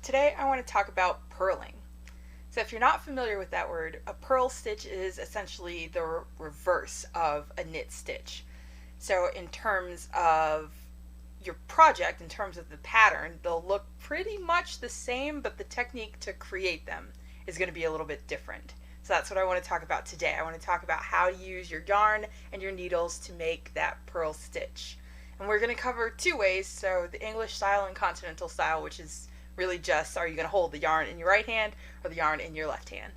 Today I want to talk about purling. So if you're not familiar with that word, a purl stitch is essentially the reverse of a knit stitch. So in terms of your project, in terms of the pattern, they'll look pretty much the same, but the technique to create them is going to be a little bit different. So that's what I want to talk about today. I want to talk about how to use your yarn and your needles to make that purl stitch. And we're going to cover two ways, so the English style and continental style, which is really just, are you going to hold the yarn in your right hand or the yarn in your left hand?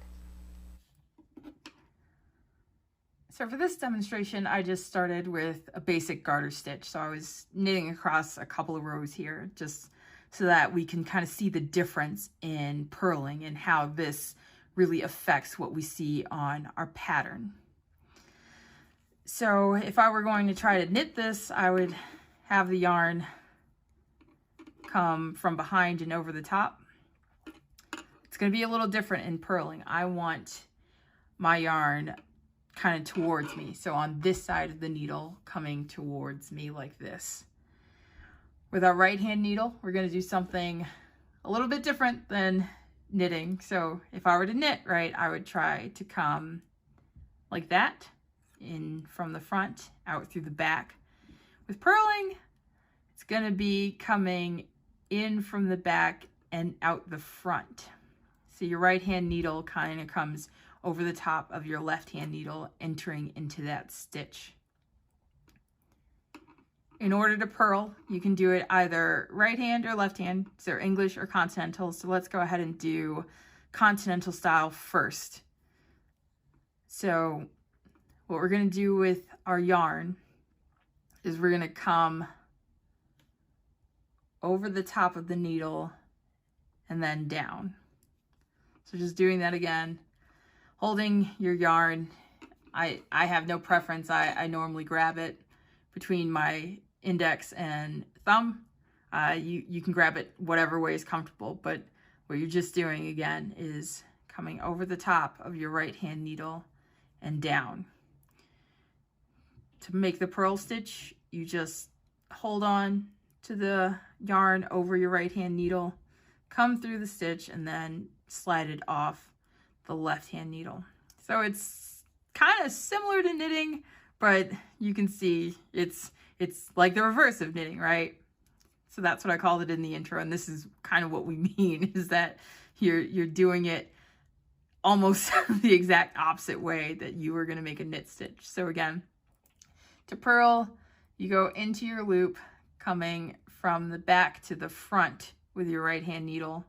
So for this demonstration, I just started with a basic garter stitch. So I was knitting across a couple of rows here, just so that we can kind of see the difference in purling and how this really affects what we see on our pattern. So if I were going to try to knit this, I would have the yarn come from behind and over the top. It's going to be a little different in purling. I want my yarn kind of towards me, so on this side of the needle coming towards me like this. With our right hand needle, we're going to do something a little bit different than knitting. So if I were to knit, right, I would try to come like that, in from the front out through the back. With purling, it's going to be coming in from the back and out the front. So your right hand needle kind of comes over the top of your left hand needle, entering into that stitch. In order to purl, you can do it either right hand or left hand, so English or continental. So let's go ahead and do continental style first. So what we're going to do with our yarn is we're going to come over the top of the needle and then down. So just doing that again, holding your yarn. I have no preference. I normally grab it between my index and thumb. You can grab it whatever way is comfortable, but what you're just doing again is coming over the top of your right hand needle and down. To make the purl stitch, you just hold on to the yarn over your right hand needle, come through the stitch, and then slide it off the left hand needle. So it's kind of similar to knitting, but you can see it's like the reverse of knitting, right? So that's what I called it in the intro, and this is kind of what we mean, is that you're doing it almost the exact opposite way that you were going to make a knit stitch. So again, to purl, you go into your loop, coming from the back to the front with your right hand needle.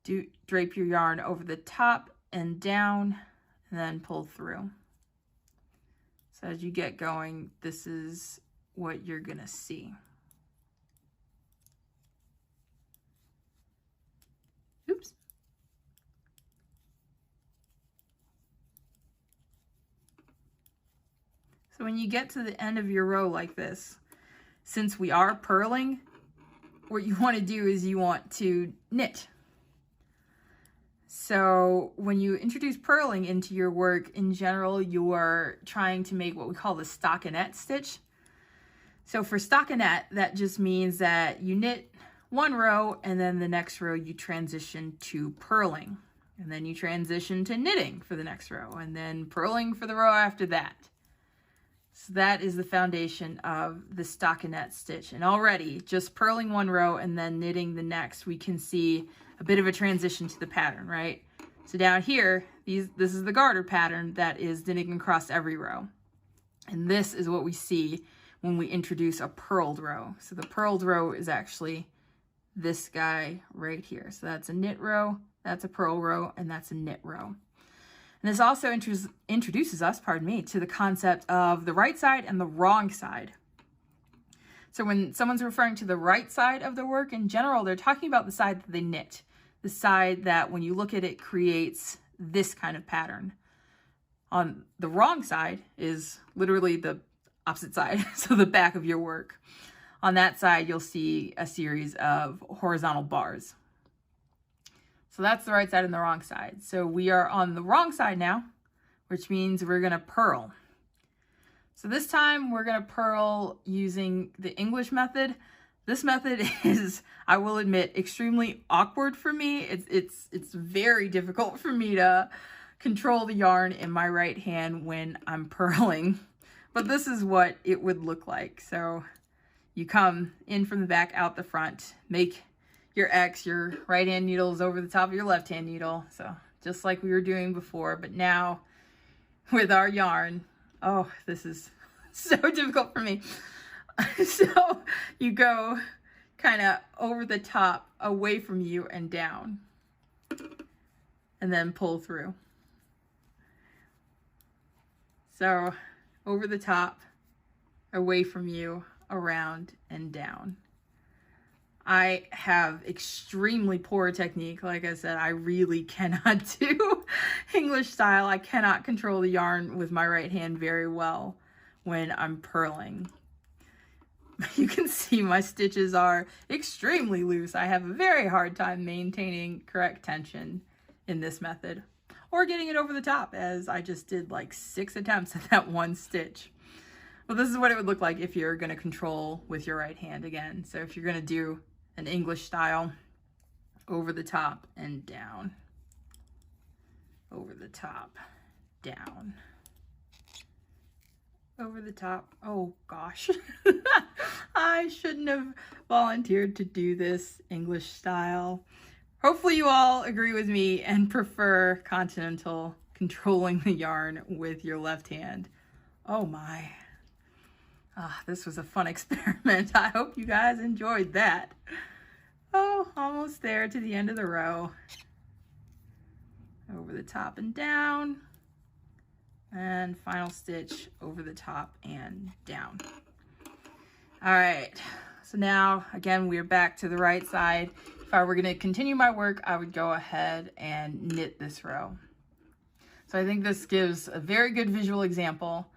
Drape your yarn over the top and down, and then pull through. So as you get going, this is what you're gonna see. Oops. So when you get to the end of your row like this, since we are purling, what you want to do is you want to knit. So when you introduce purling into your work, in general, you are trying to make what we call the stockinette stitch. So for stockinette, that just means that you knit one row and then the next row you transition to purling. And then you transition to knitting for the next row and then purling for the row after that. So that is the foundation of the stockinette stitch. And already, just purling one row and then knitting the next, we can see a bit of a transition to the pattern, right? So down here, this is the garter pattern that is knitting across every row. And this is what we see when we introduce a purled row. So the purled row is actually this guy right here. So that's a knit row, that's a purl row, and that's a knit row. And this also introduces us, to the concept of the right side and the wrong side. So when someone's referring to the right side of the work, in general, they're talking about the side that they knit, the side that when you look at it creates this kind of pattern. On the wrong side is literally the opposite side, so the back of your work. On that side, you'll see a series of horizontal bars. So that's the right side and the wrong side. So we are on the wrong side now, which means we're going to purl. So this time we're going to purl using the English method. This method is, I will admit, extremely awkward for me. It's very difficult for me to control the yarn in my right hand when I'm purling. But this is what it would look like. So you come in from the back, out the front, make your X, your right hand needle is over the top of your left hand needle. So just like we were doing before, but now with our yarn, oh, this is so difficult for me. So you go kind of over the top, away from you and down, and then pull through. So over the top, away from you, around and down. I have extremely poor technique. Like I said, I really cannot do English style. I cannot control the yarn with my right hand very well when I'm purling. You can see my stitches are extremely loose. I have a very hard time maintaining correct tension in this method, or getting it over the top, as I just did like 6 attempts at that one stitch. Well, this is what it would look like if you're going to control with your right hand again. So if you're going to do an English style, over the top and down, over the top, down, over the top. Oh gosh, I shouldn't have volunteered to do this English style. Hopefully you all agree with me and prefer continental, controlling the yarn with your left hand. Oh my. This was a fun experiment. I hope you guys enjoyed that. Oh, almost there to the end of the row. Over the top and down. And final stitch over the top and down. All right, so now again we're back to the right side. If I were going to continue my work, I would go ahead and knit this row. So I think this gives a very good visual example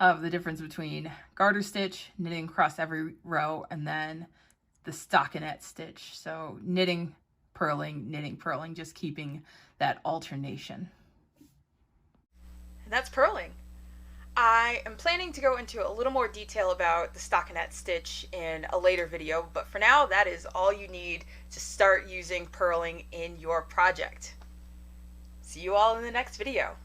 of the difference between garter stitch, knitting across every row, and then the stockinette stitch. So knitting, purling, just keeping that alternation. And that's purling. I am planning to go into a little more detail about the stockinette stitch in a later video, but for now, that is all you need to start using purling in your project. See you all in the next video.